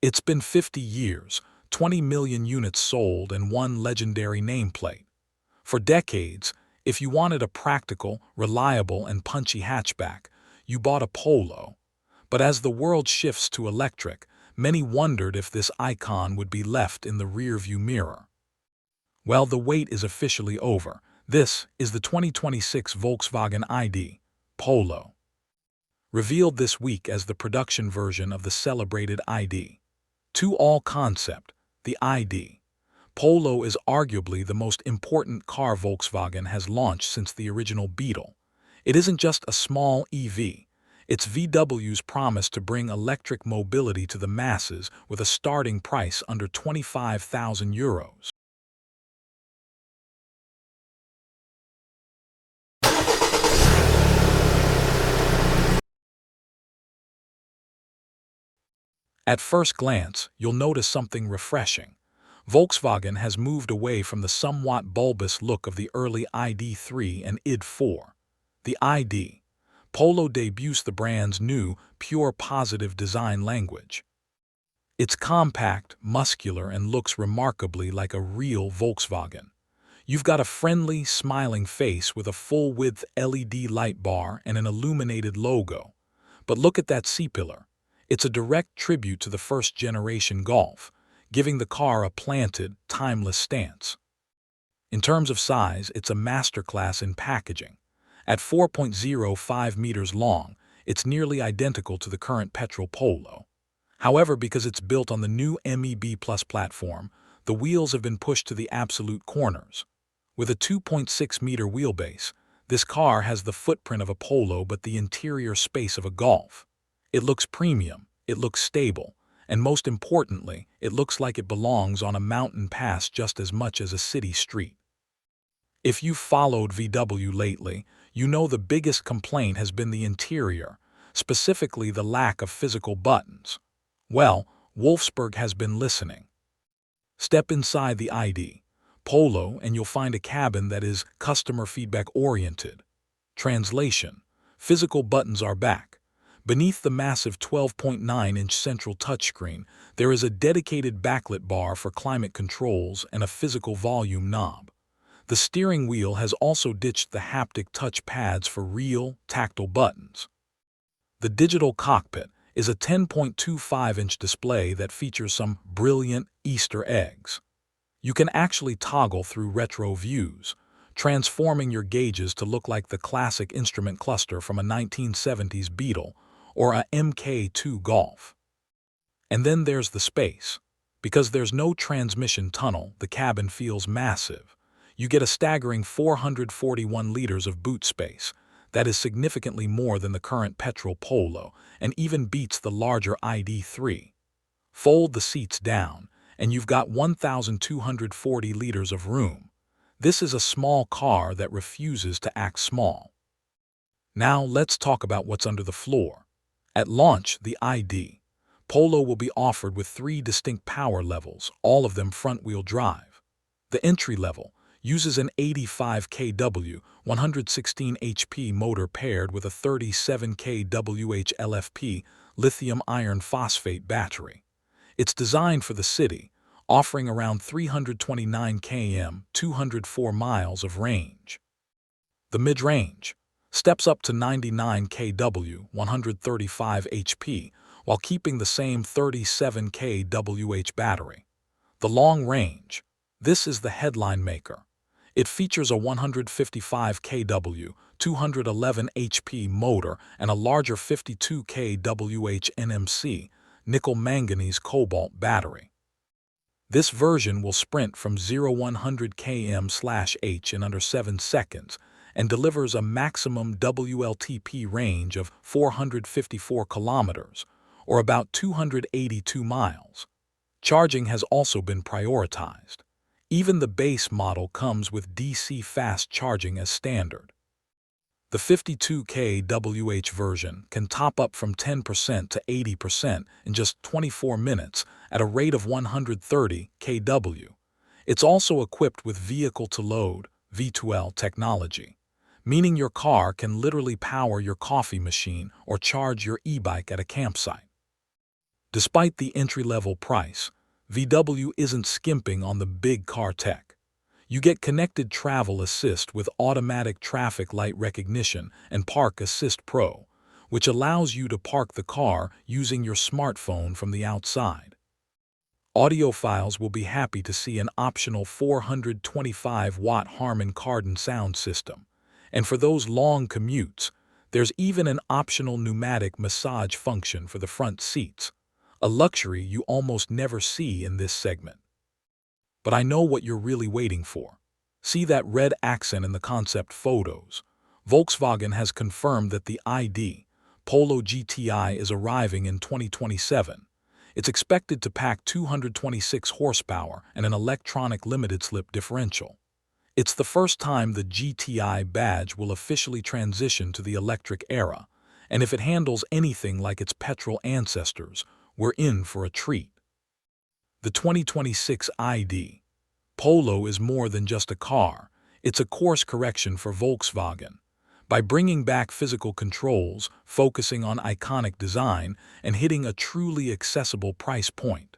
It's been 50 years, 20 million units sold, and one legendary nameplate. For decades, if you wanted a practical, reliable, and punchy hatchback, you bought a Polo. But as the world shifts to electric, many wondered if this icon would be left in the rearview mirror. Well, the wait is officially over. This is the 2026 Volkswagen ID Polo, revealed this week as the production version of the celebrated ID. To all concept, the ID Polo is arguably the most important car Volkswagen has launched since the original Beetle. It isn't just a small EV. It's VW's promise to bring electric mobility to the masses with a starting price under €25,000. At first glance, you'll notice something refreshing. Volkswagen has moved away from the somewhat bulbous look of the early ID3 and ID4. The ID Polo debuts the brand's new, pure positive design language. It's compact, muscular, and looks remarkably like a real Volkswagen. You've got a friendly, smiling face with a full-width LED light bar and an illuminated logo. But look at that C-pillar. It's a direct tribute to the first-generation Golf, giving the car a planted, timeless stance. In terms of size, it's a masterclass in packaging. At 4.05 meters long, it's nearly identical to the current petrol Polo. However, because it's built on the new MEB Plus platform, the wheels have been pushed to the absolute corners. With a 2.6-meter wheelbase, this car has the footprint of a Polo but the interior space of a Golf. It looks premium, it looks stable, and most importantly, it looks like it belongs on a mountain pass just as much as a city street. If you've followed VW lately, you know the biggest complaint has been the interior, specifically the lack of physical buttons. Well, Wolfsburg has been listening. Step inside the ID Polo and you'll find a cabin that is customer feedback oriented. Translation: physical buttons are back. Beneath the massive 12.9-inch central touchscreen, there is a dedicated backlit bar for climate controls and a physical volume knob. The steering wheel has also ditched the haptic touch pads for real, tactile buttons. The digital cockpit is a 10.25-inch display that features some brilliant Easter eggs. You can actually toggle through retro views, transforming your gauges to look like the classic instrument cluster from a 1970s Beetle or a Mk2 Golf. And then there's the space. Because there's no transmission tunnel, the cabin feels massive. You get a staggering 441 liters of boot space. That is significantly more than the current petrol Polo and even beats the larger ID3. Fold the seats down, and you've got 1,240 liters of room. This is a small car that refuses to act small. Now let's talk about what's under the floor. At launch, the ID Polo will be offered with 3 distinct power levels, all of them front-wheel drive. The entry level uses an 85 kW, 116 HP motor paired with a 37 kWh LFP lithium iron phosphate battery. It's designed for the city, offering around 329 km, 204 miles of range. The mid-range steps up to 99 kW, 135 HP, while keeping the same 37 kWh battery. The long range, this is the headline maker. It features a 155 kW, 211 HP motor and a larger 52 kWh NMC, nickel-manganese cobalt battery. This version will sprint from 0-100 km/h in under 7 seconds and delivers a maximum WLTP range of 454 kilometers, or about 282 miles. Charging has also been prioritized. Even the base model comes with DC fast charging as standard. The 52 kWh version can top up from 10% to 80% in just 24 minutes at a rate of 130 kW. It's also equipped with vehicle-to-load (V2L) technology, meaning your car can literally power your coffee machine or charge your e-bike at a campsite. Despite the entry-level price, VW isn't skimping on the big car tech. You get connected travel assist with automatic traffic light recognition and Park Assist Pro, which allows you to park the car using your smartphone from the outside. Audiophiles will be happy to see an optional 425-watt Harman Kardon sound system. And for those long commutes, there's even an optional pneumatic massage function for the front seats, a luxury you almost never see in this segment. But I know what you're really waiting for. See that red accent in the concept photos. Volkswagen has confirmed that the ID Polo GTI is arriving in 2027. It's expected to pack 226 horsepower and an electronic limited-slip differential. It's the first time the GTI badge will officially transition to the electric era, and if it handles anything like its petrol ancestors, we're in for a treat. The 2026 ID Polo is more than just a car, it's a course correction for Volkswagen. By bringing back physical controls, focusing on iconic design, and hitting a truly accessible price point,